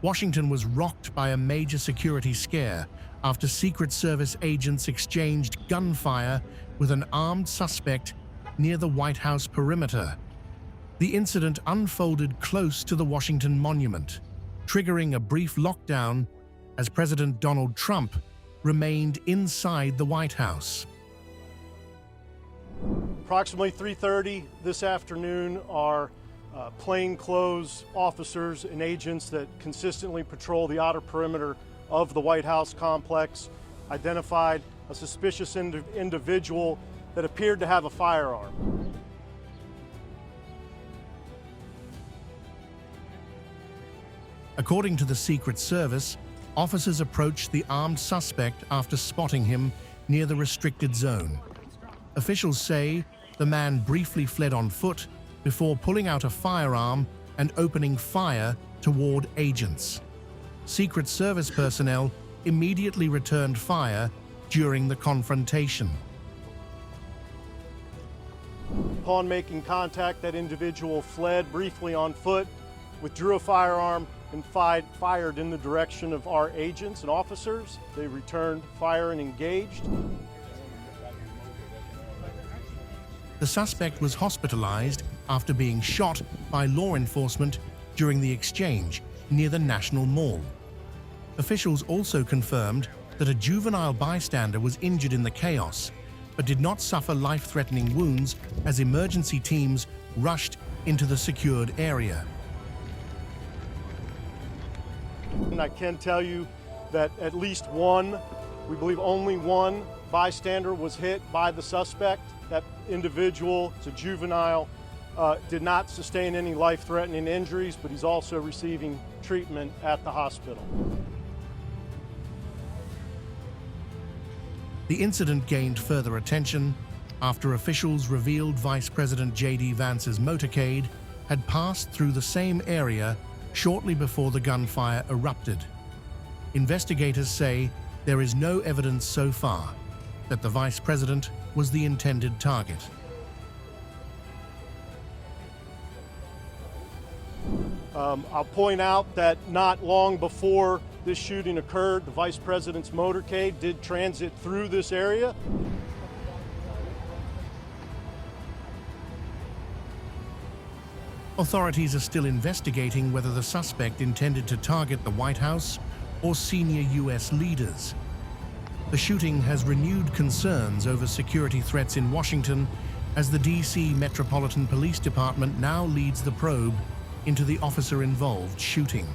Washington was rocked by a major security scare after Secret Service agents exchanged gunfire with an armed suspect near the White House perimeter. The incident unfolded close to the Washington Monument, triggering a brief lockdown as President Donald Trump remained inside the White House. Approximately 3:30 this afternoon, our plainclothes officers and agents that consistently patrol the outer perimeter of the White House complex identified a suspicious individual that appeared to have a firearm. According to the Secret Service, officers approached the armed suspect after spotting him near the restricted zone. Officials say the man briefly fled on foot before pulling out a firearm and opening fire toward agents. Secret Service personnel immediately returned fire during the confrontation. Upon making contact, that individual fled briefly on foot, withdrew a firearm, and fired in the direction of our agents and officers. They returned fire and engaged. The suspect was hospitalized after being shot by law enforcement during the exchange near the National Mall. Officials also confirmed that a juvenile bystander was injured in the chaos, but did not suffer life-threatening wounds as emergency teams rushed into the secured area. And I can tell you that at least one, we believe only one, bystander was hit by the suspect. That individual, it's a juvenile, did not sustain any life-threatening injuries, but he's also receiving treatment at the hospital. The incident gained further attention after officials revealed Vice President JD Vance's motorcade had passed through the same area shortly before the gunfire erupted. Investigators say there is no evidence so far that the Vice President was the intended target. I'll point out that not long before this shooting occurred, the Vice President's motorcade did transit through this area. Authorities are still investigating whether the suspect intended to target the White House or senior U.S. leaders. The shooting has renewed concerns over security threats in Washington as the D.C. Metropolitan Police Department now leads the probe into the officer-involved shooting.